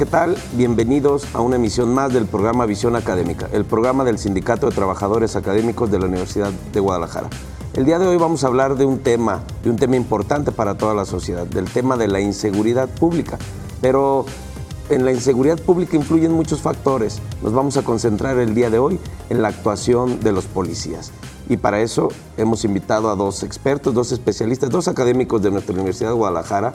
¿qué tal? Bienvenidos a una emisión más del programa Visión Académica, el programa del Sindicato de Trabajadores Académicos de la Universidad de Guadalajara. El día de hoy vamos a hablar de un tema importante para toda la sociedad, del tema de la inseguridad pública. Pero en la inseguridad pública influyen muchos factores. Nos vamos a concentrar el día de hoy en la actuación de los policías. Y para eso hemos invitado a dos expertos, dos especialistas, dos académicos de nuestra Universidad de Guadalajara.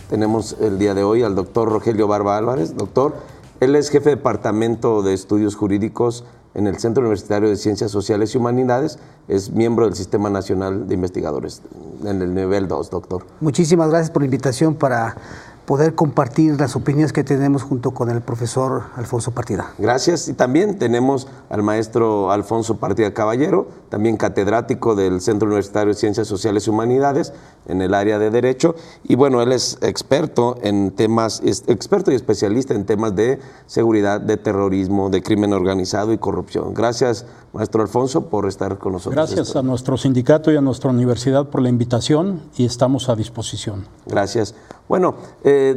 Tenemos el día de hoy al doctor Rogelio Barba Álvarez. Doctor, él es jefe de Departamento de Estudios Jurídicos en el Centro Universitario de Ciencias Sociales y Humanidades. Es miembro del Sistema Nacional de Investigadores en el nivel 2, doctor. Muchísimas gracias por la invitación para poder compartir las opiniones que tenemos junto con el profesor Alfonso Partida. Gracias. Y también tenemos al maestro Alfonso Partida Caballero, también catedrático del Centro Universitario de Ciencias Sociales y Humanidades en el área de Derecho. Y bueno, él es experto y especialista en temas de seguridad, de terrorismo, de crimen organizado y corrupción. Gracias, maestro Alfonso, por estar con nosotros. Gracias a nuestro sindicato y a nuestra universidad por la invitación y estamos a disposición. Gracias. Bueno,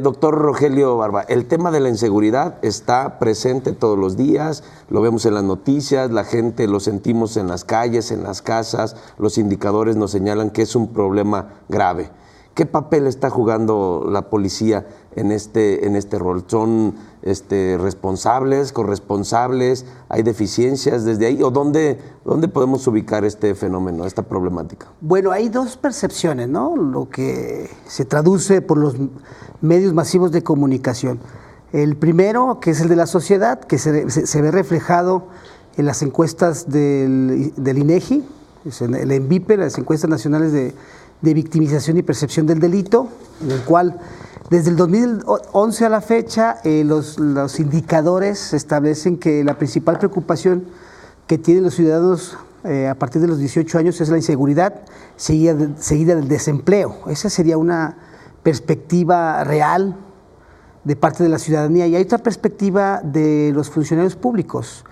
doctor Rogelio Barba, el tema de la inseguridad está presente todos los días, lo vemos en las noticias, la gente lo sentimos en las calles, en las casas, los indicadores nos señalan que es un problema grave. ¿Qué papel está jugando la policía en este rol? ¿Son responsables, corresponsables? ¿Hay deficiencias desde ahí? ¿O dónde podemos ubicar este fenómeno, esta problemática? Bueno, hay dos percepciones, ¿no? Lo que se traduce por los medios masivos de comunicación. El primero, que es el de la sociedad, que se ve reflejado en las encuestas del INEGI, el ENVIPE, las encuestas nacionales de victimización y percepción del delito, en el cual desde el 2011 a la fecha los indicadores establecen que la principal preocupación que tienen los ciudadanos a partir de los 18 años es la inseguridad, seguida del desempleo. Esa sería una perspectiva real de parte de la ciudadanía. Y hay otra perspectiva de los funcionarios públicos,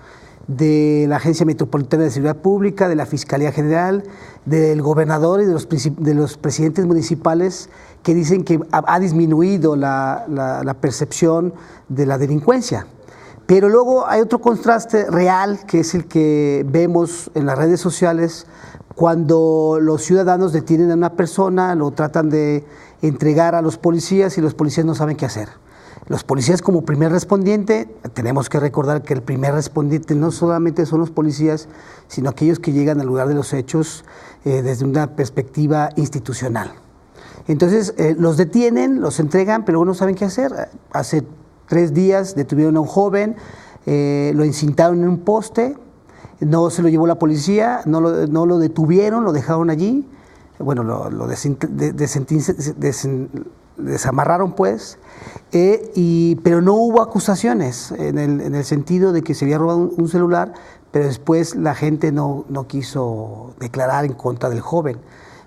de la Agencia Metropolitana de Seguridad Pública, de la Fiscalía General, del gobernador y de los presidentes municipales, que dicen que ha disminuido la percepción de la delincuencia. Pero luego hay otro contraste real, que es el que vemos en las redes sociales, cuando los ciudadanos detienen a una persona, lo tratan de entregar a los policías y los policías no saben qué hacer. Los policías como primer respondiente, tenemos que recordar que el primer respondiente no solamente son los policías, sino aquellos que llegan al lugar de los hechos desde una perspectiva institucional. Entonces, los detienen, los entregan, pero no saben qué hacer. Hace 3 días detuvieron a un joven, lo encintaron en un poste, no se lo llevó la policía, no lo detuvieron, lo dejaron allí, bueno, lo desamarraron pues, pero no hubo acusaciones en el sentido de que se había robado un celular, pero después la gente no quiso declarar en contra del joven.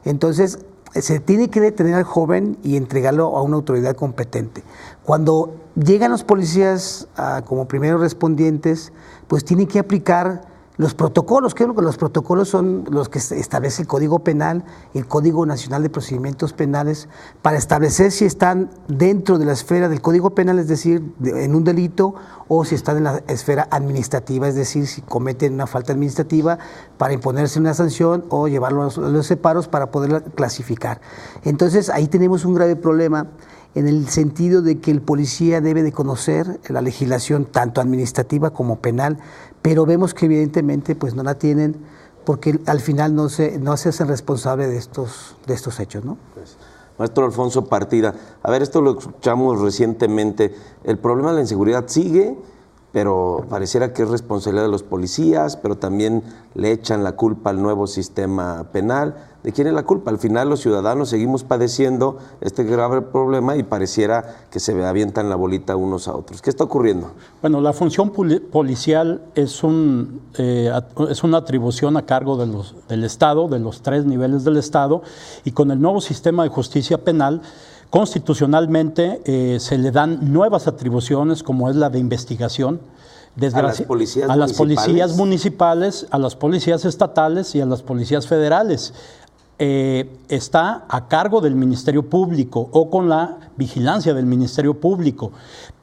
Entonces se tiene que detener al joven y entregarlo a una autoridad competente. Cuando llegan los policías como primeros respondientes, pues tienen que aplicar los protocolos. Creo que los protocolos son los que establece el Código Penal y el Código Nacional de Procedimientos Penales para establecer si están dentro de la esfera del Código Penal, es decir, en un delito, o si están en la esfera administrativa, es decir, si cometen una falta administrativa para imponerse una sanción o llevarlo a los separos para poderla clasificar. Entonces ahí tenemos un grave problema en el sentido de que el policía debe de conocer la legislación tanto administrativa como penal, pero vemos que evidentemente pues no la tienen porque al final no se hacen responsables de estos hechos, ¿no? Pues, maestro Alfonso Partida, a ver, esto lo escuchamos recientemente, el problema de la inseguridad sigue, pero pareciera que es responsabilidad de los policías, pero también le echan la culpa al nuevo sistema penal. ¿De quién es la culpa? Al final los ciudadanos seguimos padeciendo este grave problema y pareciera que se avientan la bolita unos a otros. ¿Qué está ocurriendo? Bueno, la función policial es una atribución a cargo del Estado, de los 3 niveles del Estado, y con el nuevo sistema de justicia penal, constitucionalmente se le dan nuevas atribuciones, como es la de investigación, a las policías municipales, a las policías estatales y a las policías federales. está a cargo del Ministerio Público o con la vigilancia del Ministerio Público.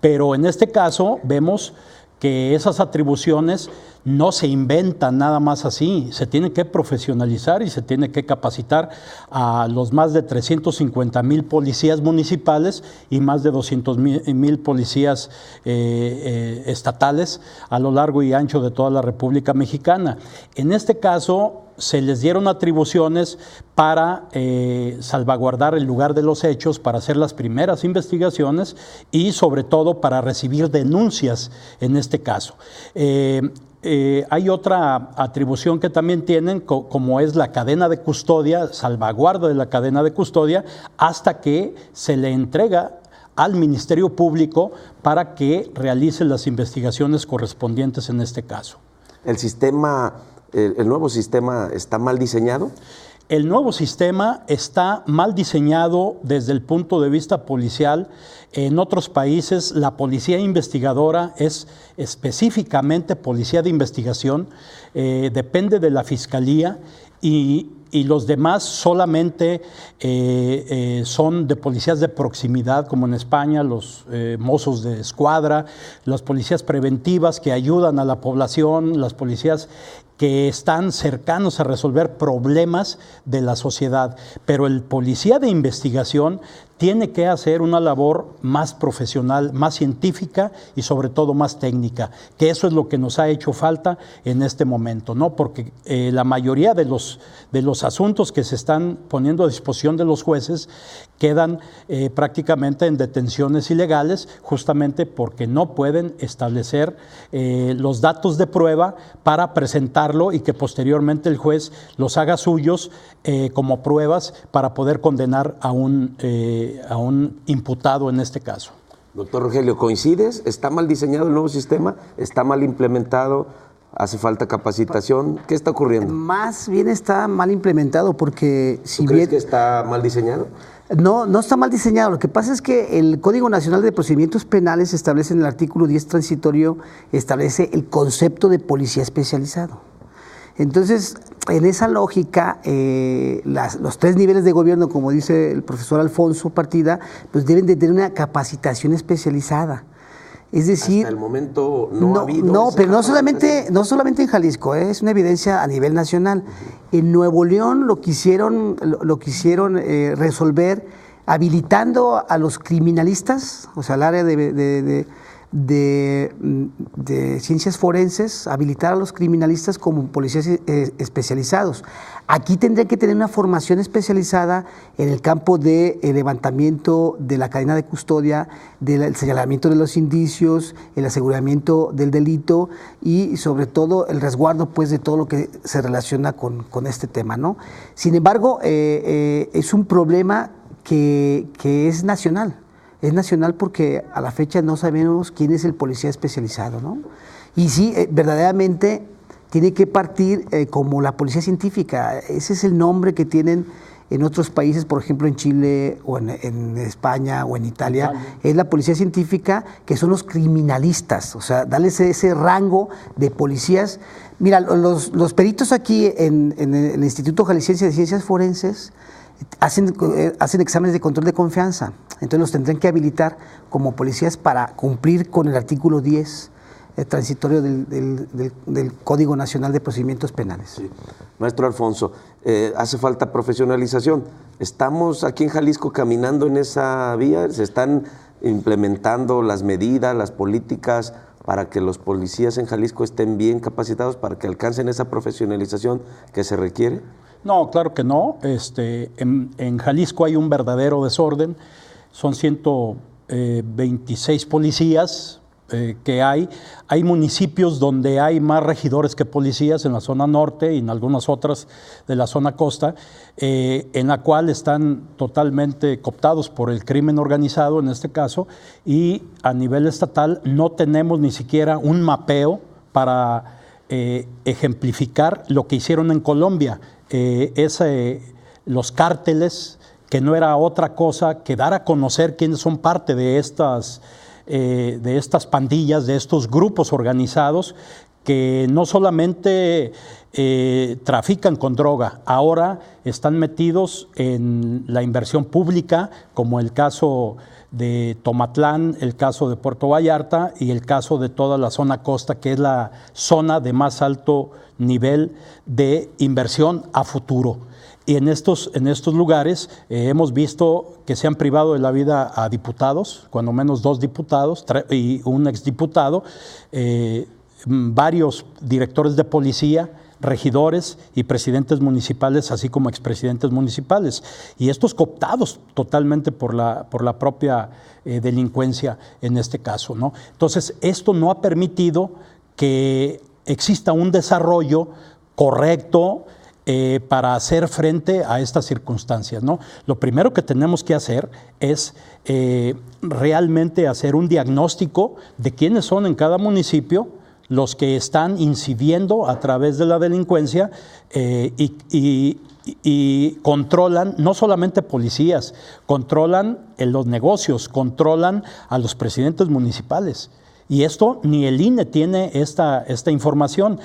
Pero en este caso vemos que esas atribuciones no se inventan nada más así, se tiene que profesionalizar y se tiene que capacitar a los más de 350,000 policías municipales y más de 200,000 policías estatales a lo largo y ancho de toda la República Mexicana. En este caso, se les dieron atribuciones para salvaguardar el lugar de los hechos, para hacer las primeras investigaciones y sobre todo para recibir denuncias en este caso. Hay otra atribución que también tienen, como es la cadena de custodia, salvaguarda de la cadena de custodia, hasta que se le entrega al Ministerio Público para que realice las investigaciones correspondientes en este caso. ¿El nuevo sistema está mal diseñado? El nuevo sistema está mal diseñado desde el punto de vista policial. En otros países la policía investigadora es específicamente policía de investigación, depende de la fiscalía y los demás solamente son de policías de proximidad, como en España, los mozos de escuadra, las policías preventivas que ayudan a la población, las policías que están cercanos a resolver problemas de la sociedad. Pero el policía de investigación tiene que hacer una labor más profesional, más científica y sobre todo más técnica, que eso es lo que nos ha hecho falta en este momento, ¿no? Porque la mayoría de los asuntos que se están poniendo a disposición de los jueces quedan prácticamente en detenciones ilegales, justamente porque no pueden establecer los datos de prueba para presentarlo y que posteriormente el juez los haga suyos como pruebas para poder condenar a un imputado en este caso. Doctor Rogelio, ¿coincides? ¿Está mal diseñado el nuevo sistema? ¿Está mal implementado? ¿Hace falta capacitación? ¿Qué está ocurriendo? Más bien está mal implementado porque si ¿Tú crees que está mal diseñado? No, no está mal diseñado. Lo que pasa es que el Código Nacional de Procedimientos Penales establece en el artículo 10 transitorio, establece el concepto de policía especializado. Entonces, en esa lógica, los tres niveles de gobierno, como dice el profesor Alfonso Partida, pues deben de tener una capacitación especializada. Es decir, hasta el momento no ha habido. No, pero no solamente en Jalisco, es una evidencia a nivel nacional. En Nuevo León lo quisieron resolver habilitando a los criminalistas, o sea, al área de ciencias forenses, habilitar a los criminalistas como policías especializados. Aquí tendría que tener una formación especializada en el campo de levantamiento de la cadena de custodia, del señalamiento de los indicios, el aseguramiento del delito y sobre todo el resguardo pues de todo lo que se relaciona con este tema, ¿no? Sin embargo, es un problema que es nacional. Es nacional porque a la fecha no sabemos quién es el policía especializado, ¿no? Y sí, verdaderamente tiene que partir como la policía científica. Ese es el nombre que tienen en otros países, por ejemplo en Chile o en España o en Italia. Es la policía científica, que son los criminalistas, o sea, darles ese rango de policías. Mira, los peritos aquí en el Instituto Jalisciense de Ciencias Forenses hacen exámenes de control de confianza, entonces los tendrán que habilitar como policías para cumplir con el artículo 10 transitorio del Código Nacional de Procedimientos Penales. Sí. Maestro Alfonso, hace falta profesionalización. ¿Estamos aquí en Jalisco caminando en esa vía? ¿Se están implementando las medidas, las políticas para que los policías en Jalisco estén bien capacitados, para que alcancen esa profesionalización que se requiere? No, claro que no. En Jalisco hay un verdadero desorden. Son 126 policías que hay. Hay municipios donde hay más regidores que policías, en la zona norte y en algunas otras de la zona costa, en la cual están totalmente cooptados por el crimen organizado en este caso, y a nivel estatal no tenemos ni siquiera un mapeo para ejemplificar lo que hicieron en Colombia. Los cárteles, que no era otra cosa que dar a conocer quiénes son parte de estas pandillas, de estos grupos organizados que no solamente trafican con droga, ahora están metidos en la inversión pública, como el caso de Tomatlán, el caso de Puerto Vallarta y el caso de toda la zona costa, que es la zona de más alto nivel de inversión a futuro. Y en estos lugares hemos visto que se han privado de la vida a diputados, cuando menos 2 diputados y un exdiputado, varios directores de policía, regidores y presidentes municipales, así como expresidentes municipales. Y estos cooptados totalmente por la propia delincuencia en este caso, ¿no? Entonces, esto no ha permitido que exista un desarrollo correcto para hacer frente a estas circunstancias, ¿no? Lo primero que tenemos que hacer es realmente hacer un diagnóstico de quiénes son en cada municipio los que están incidiendo a través de la delincuencia y controlan, no solamente policías, controlan los negocios, controlan a los presidentes municipales. Y esto ni el INE tiene esta información.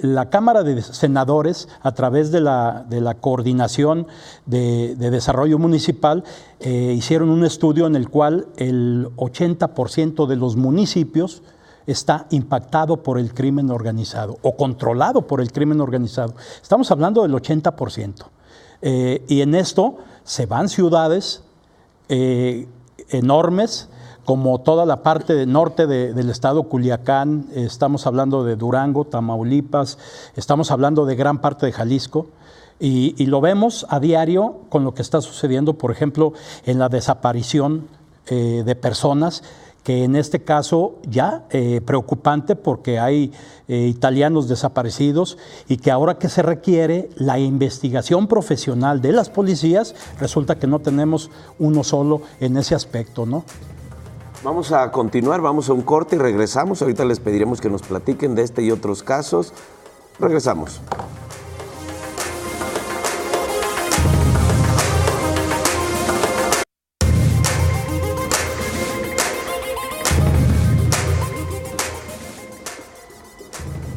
La Cámara de Senadores, a través de la Coordinación de Desarrollo Municipal, hicieron un estudio en el cual el 80% de los municipios está impactado por el crimen organizado o controlado por el crimen organizado. Estamos hablando del 80%. Y en esto se van ciudades enormes, como toda la parte norte del estado Culiacán, estamos hablando de Durango, Tamaulipas, estamos hablando de gran parte de Jalisco, y lo vemos a diario con lo que está sucediendo, por ejemplo, en la desaparición de personas, que en este caso ya preocupante porque hay italianos desaparecidos y que ahora que se requiere la investigación profesional de las policías, resulta que no tenemos uno solo en ese aspecto, ¿no? Vamos a continuar, vamos a un corte y regresamos. Ahorita les pediremos que nos platiquen de este y otros casos. Regresamos.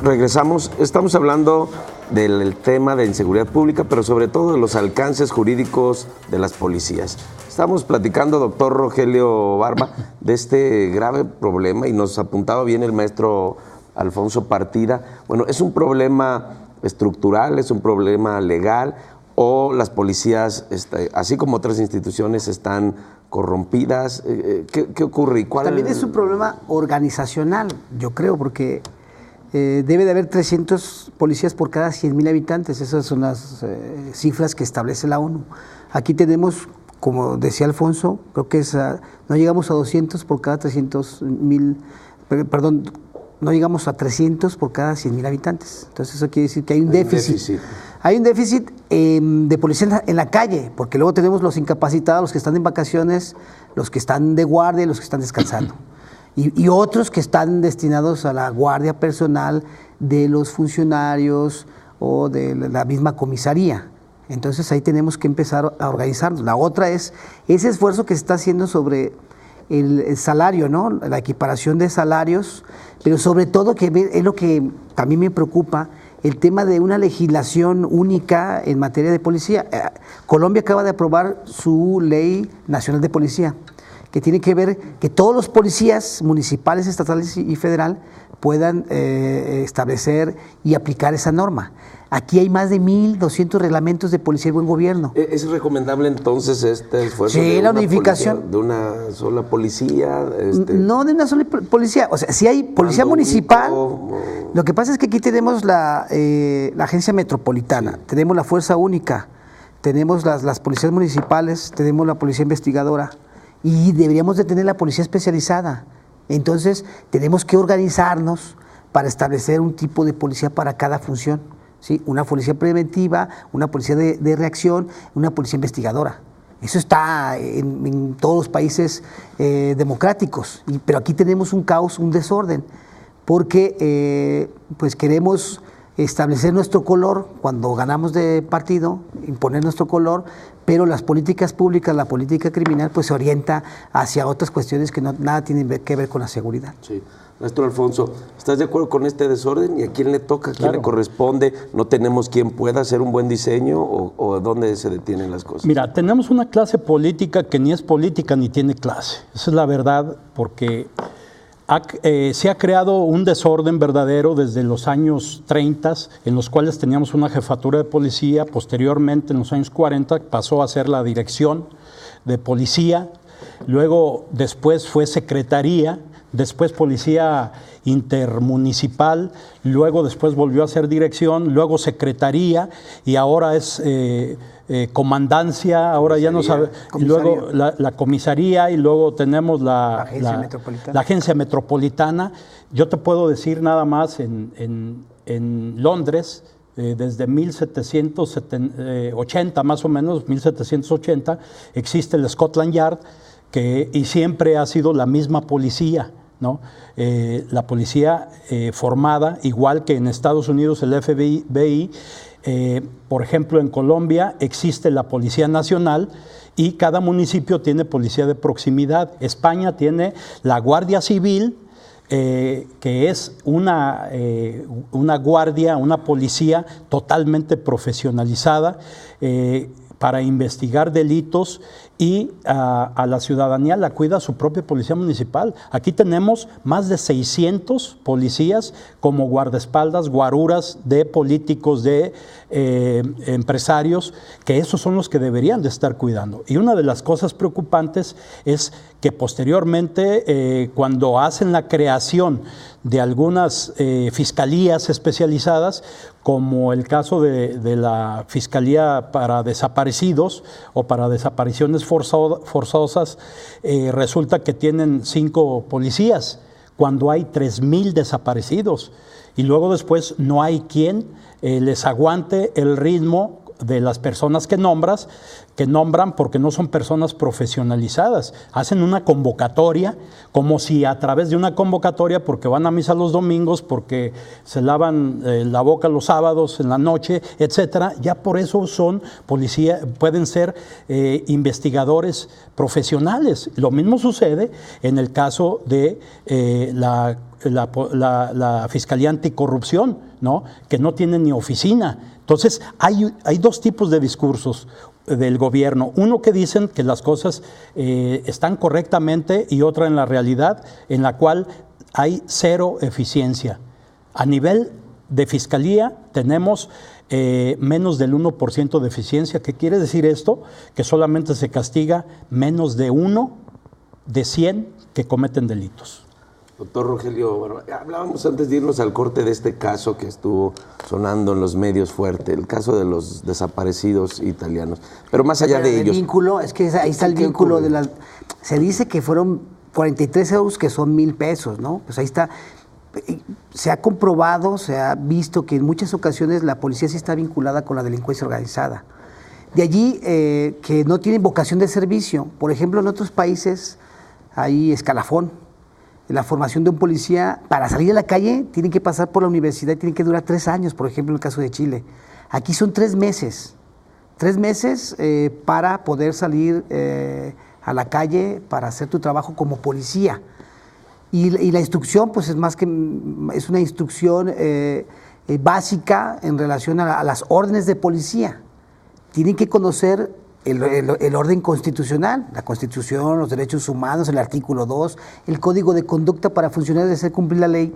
Regresamos, estamos hablando del tema de inseguridad pública, pero sobre todo de los alcances jurídicos de las policías. Estamos platicando, doctor Rogelio Barba, de este grave problema y nos apuntaba bien el maestro Alfonso Partida. Bueno, ¿es un problema estructural, es un problema legal o las policías, así como otras instituciones, están corrompidas? ¿Qué ocurre? ¿Y cuál? También es un problema organizacional, yo creo, porque debe de haber 300 policías por cada 100,000 habitantes. Esas son las cifras que establece la ONU. Aquí tenemos, como decía Alfonso, creo que no llegamos a 200 por cada 300,000, perdón, no llegamos a 300 por cada 100,000 habitantes. Entonces eso quiere decir que hay un déficit. Hay un déficit de policía en la calle, porque luego tenemos los incapacitados, los que están en vacaciones, los que están de guardia y los que están descansando. Y otros que están destinados a la guardia personal de los funcionarios o de la misma comisaría. Entonces ahí tenemos que empezar a organizarnos. La otra es ese esfuerzo que se está haciendo sobre el salario, ¿no? La equiparación de salarios, pero sobre todo, que es lo que también me preocupa, el tema de una legislación única en materia de policía. Colombia acaba de aprobar su Ley Nacional de Policía, que tiene que ver que todos los policías municipales, estatales y federal puedan establecer y aplicar esa norma. Aquí hay más de 1,200 reglamentos de policía y buen gobierno. ¿Es recomendable entonces este esfuerzo de la unificación policía, de una sola policía? No de una sola policía, o sea, si hay policía municipal, lo que pasa es que aquí tenemos la agencia metropolitana, sí, tenemos la fuerza única, tenemos las policías municipales, tenemos la policía investigadora, y deberíamos de tener la policía especializada. Entonces tenemos que organizarnos para establecer un tipo de policía para cada función, ¿sí? Una policía preventiva, una policía de reacción, una policía investigadora. Eso está en todos los países democráticos, pero aquí tenemos un caos, un desorden, porque pues queremos establecer nuestro color cuando ganamos de partido, imponer nuestro color, pero las políticas públicas, la política criminal, pues se orienta hacia otras cuestiones que nada tienen que ver con la seguridad. Sí. Maestro Alfonso, ¿estás de acuerdo con este desorden? ¿Y a quién le toca? ¿A quién le corresponde? ¿No tenemos quien pueda hacer un buen diseño o dónde se detienen las cosas? Mira, tenemos una clase política que ni es política ni tiene clase. Esa es la verdad, porque se ha creado un desorden verdadero desde los años 30, en los cuales teníamos una jefatura de policía. Posteriormente, en los años 40, pasó a ser la dirección de policía. Luego, después fue secretaría. Después policía intermunicipal, luego después volvió a ser dirección, luego secretaría y ahora es comandancia, ahora ya no sabe, y luego la comisaría y luego tenemos la agencia metropolitana. Yo te puedo decir nada más en Londres, desde 1780 más o menos, 1780, existe el Scotland Yard, y siempre ha sido la misma policía, ¿no? La policía formada, igual que en Estados Unidos el FBI, por ejemplo en Colombia existe la Policía Nacional y cada municipio tiene policía de proximidad. España tiene la Guardia Civil, que es una guardia, una policía totalmente profesionalizada para investigar delitos y a la ciudadanía la cuida su propia policía municipal. Aquí tenemos más de 600 policías como guardaespaldas, guaruras de políticos, de empresarios, que esos son los que deberían de estar cuidando. Y una de las cosas preocupantes es que posteriormente, cuando hacen la creación de algunas fiscalías especializadas, como el caso de la Fiscalía para Desaparecidos o para Desapariciones Forzosas, resulta que tienen 5 policías cuando hay 3,000 desaparecidos. Y luego después no hay quien les aguante el ritmo de las personas que nombran porque no son personas profesionalizadas. Hacen una convocatoria, como si a través de una convocatoria, porque van a misa los domingos, porque se lavan la boca los sábados en la noche, etcétera, ya por eso son policía, pueden ser investigadores profesionales. Lo mismo sucede en el caso de la Fiscalía Anticorrupción, ¿no? Que no tiene ni oficina. Entonces, hay dos tipos de discursos del gobierno. Uno que dicen que las cosas están correctamente y otra en la realidad, en la cual hay cero eficiencia. A nivel de fiscalía tenemos menos del 1% de eficiencia. ¿Qué quiere decir esto? Que solamente se castiga menos de 1 de 100 que cometen delitos. Doctor Rogelio, bueno, hablábamos antes de irnos al corte de este caso que estuvo sonando en los medios fuerte, el caso de los desaparecidos italianos. Pero más allá de ellos... El vínculo, es que ahí está el vínculo de las... Se dice que fueron 43 euros, que son 1,000 pesos, ¿no? Pues ahí está. Se ha comprobado, se ha visto que en muchas ocasiones la policía sí está vinculada con la delincuencia organizada. De allí que no tienen vocación de servicio. Por ejemplo, en otros países hay escalafón. La formación de un policía, para salir a la calle, tienen que pasar por la universidad y tienen que durar 3 años, por ejemplo, en el caso de Chile. Aquí son 3 meses. 3 meses para poder salir a la calle para hacer tu trabajo como policía. Y la instrucción, pues es una instrucción básica en relación a las órdenes de policía. Tienen que conocer el orden constitucional, la Constitución, los derechos humanos, el artículo 2, el Código de Conducta para funcionarios de hacer cumplir la ley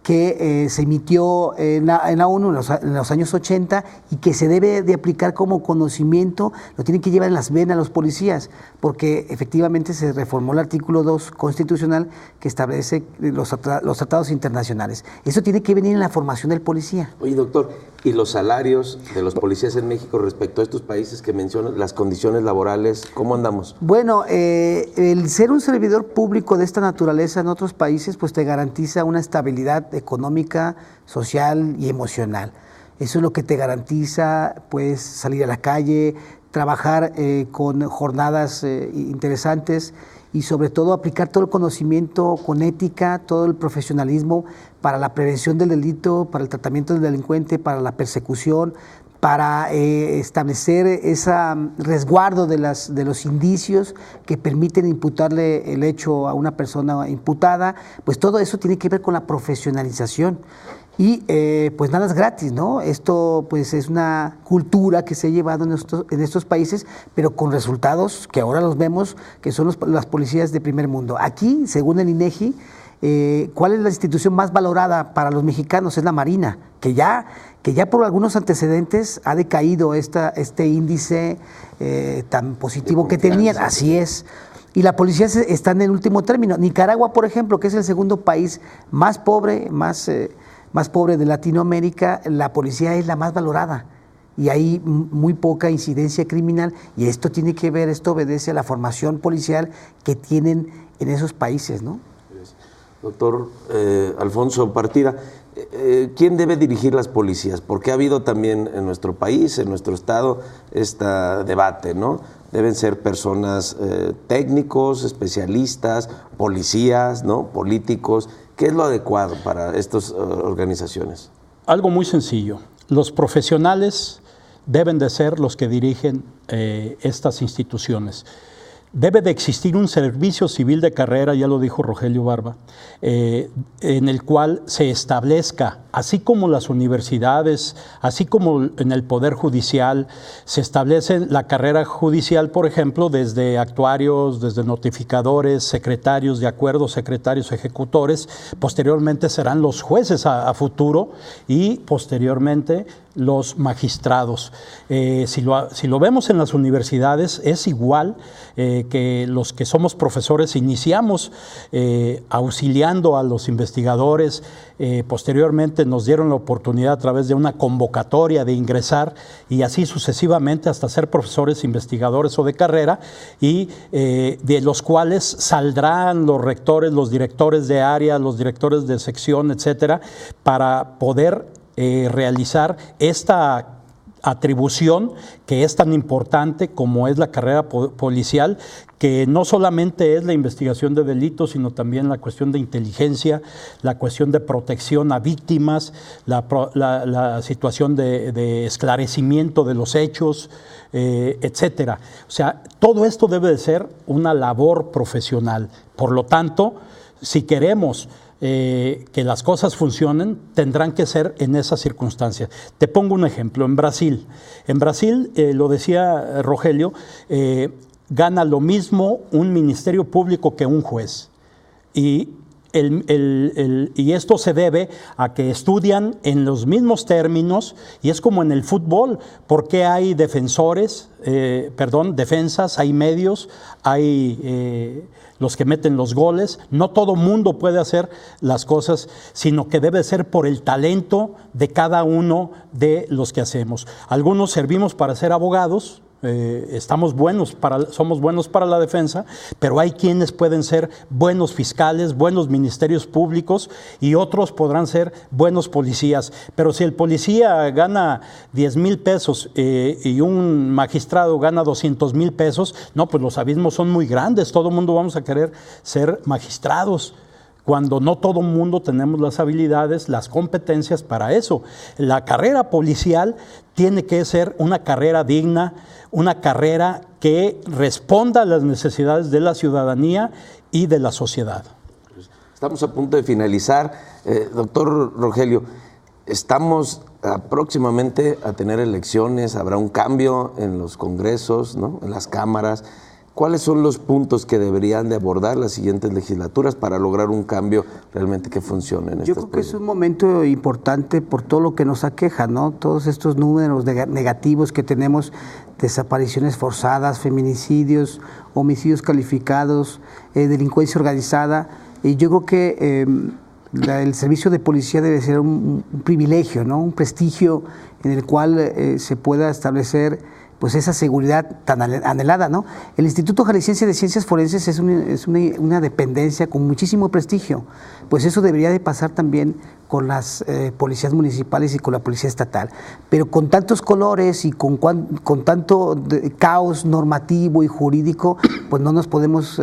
que se emitió en la ONU en los años 80 y que se debe de aplicar como conocimiento, lo tienen que llevar en las venas los policías, porque efectivamente se reformó el artículo 2 constitucional que establece los tratados internacionales. Eso tiene que venir en la formación del policía. Oye, doctor, ¿y los salarios de los policías en México respecto a estos países que mencionas, las condiciones laborales, cómo andamos? Bueno, el ser un servidor público de esta naturaleza en otros países, pues te garantiza una estabilidad económica, social y emocional. Eso es lo que te garantiza, pues, salir a la calle, trabajar con jornadas interesantes y sobre todo aplicar todo el conocimiento con ética, todo el profesionalismo para la prevención del delito, para el tratamiento del delincuente, para la persecución, para establecer ese resguardo de los indicios que permiten imputarle el hecho a una persona imputada. Pues todo eso tiene que ver con la profesionalización. Y pues nada es gratis, ¿no? Esto pues es una cultura que se ha llevado en estos países, pero con resultados que ahora los vemos, que son las policías de primer mundo. Aquí, según el INEGI, ¿cuál es la institución más valorada para los mexicanos? Es la Marina, que ya por algunos antecedentes ha decaído este índice tan positivo que tenían. Así es. Y la policía está en el último término. Nicaragua, por ejemplo, que es el segundo país más pobre, más pobre de Latinoamérica, la policía es la más valorada y hay muy poca incidencia criminal, y esto obedece a la formación policial que tienen en esos países, ¿no? Doctor Alfonso Partida, ¿quién debe dirigir las policías? Porque ha habido también en nuestro país, en nuestro estado, este debate, ¿no? Deben ser personas técnicos, especialistas, policías, ¿no? Políticos. ¿Qué es lo adecuado para estas organizaciones? Algo muy sencillo. Los profesionales deben de ser los que dirigen estas instituciones. Debe de existir un servicio civil de carrera, ya lo dijo Rogelio Barba, en el cual se establezca, así como las universidades, así como en el Poder Judicial, se establece la carrera judicial, por ejemplo, desde actuarios, desde notificadores, secretarios de acuerdos, secretarios ejecutores, posteriormente serán los jueces a futuro y posteriormente los magistrados. Si lo vemos en las universidades, es igual que los que somos profesores iniciamos auxiliando a los investigadores, posteriormente nos dieron la oportunidad a través de una convocatoria de ingresar y así sucesivamente hasta ser profesores investigadores o de carrera, y de los cuales saldrán los rectores, los directores de área, los directores de sección, etcétera, para poder realizar esta atribución que es tan importante como es la carrera policial, que no solamente es la investigación de delitos, sino también la cuestión de inteligencia, la cuestión de protección a víctimas, la situación de esclarecimiento de los hechos, etcétera. O sea, todo esto debe de ser una labor profesional. Por lo tanto, si queremos que las cosas funcionen, tendrán que ser en esas circunstancias. Te pongo un ejemplo. En Brasil, lo decía Rogelio, gana lo mismo un ministerio público que un juez. Y esto se debe a que estudian en los mismos términos, y es como en el fútbol. ¿Por qué hay defensas, hay medios, hay los que meten los goles? No todo mundo puede hacer las cosas, sino que debe ser por el talento de cada uno de los que hacemos. Algunos servimos para ser abogados, somos buenos para la defensa, pero hay quienes pueden ser buenos fiscales, buenos ministerios públicos, y otros podrán ser buenos policías. Pero si el policía gana 10,000 pesos y un magistrado gana 200,000 pesos, no, pues los abismos son muy grandes. Todo el mundo vamos a querer ser magistrados, cuando no todo el mundo tenemos las habilidades, las competencias para eso. La carrera policial tiene que ser una carrera digna, una carrera que responda a las necesidades de la ciudadanía y de la sociedad. Estamos a punto de finalizar. Doctor Rogelio, estamos próximamente a tener elecciones, habrá un cambio en los congresos, ¿no?, en las cámaras. ¿Cuáles son los puntos que deberían de abordar las siguientes legislaturas para lograr un cambio realmente que funcione en estas? Yo creo que es un momento importante por todo lo que nos aqueja, ¿no? Todos estos números negativos que tenemos, desapariciones forzadas, feminicidios, homicidios calificados, delincuencia organizada. Y yo creo que el servicio de policía debe ser un privilegio, ¿no?, un prestigio en el cual se pueda establecer pues esa seguridad tan anhelada, ¿no? El Instituto Jalisciense de Ciencias Forenses es una dependencia con muchísimo prestigio, pues eso debería de pasar también con las policías municipales y con la policía estatal, pero con tantos colores y con tanto caos normativo y jurídico, pues no nos podemos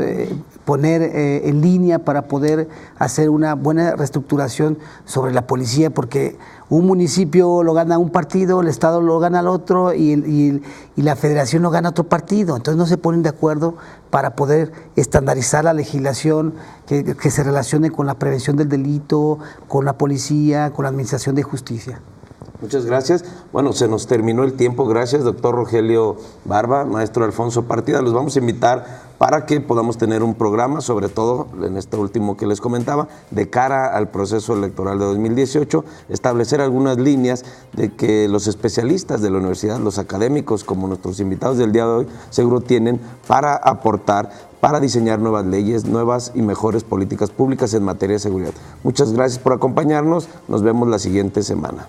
poner en línea para poder hacer una buena reestructuración sobre la policía, porque un municipio lo gana un partido, el Estado lo gana el otro y la Federación lo gana otro partido. Entonces no se ponen de acuerdo para poder estandarizar la legislación que se relacione con la prevención del delito, con la policía, con la administración de justicia. Muchas gracias. Bueno, se nos terminó el tiempo. Gracias, doctor Rogelio Barba, maestro Alfonso Partida. Los vamos a invitar para que podamos tener un programa, sobre todo en este último que les comentaba, de cara al proceso electoral de 2018, establecer algunas líneas de que los especialistas de la universidad, los académicos, como nuestros invitados del día de hoy, seguro tienen para aportar, para diseñar nuevas leyes, nuevas y mejores políticas públicas en materia de seguridad. Muchas gracias por acompañarnos. Nos vemos la siguiente semana.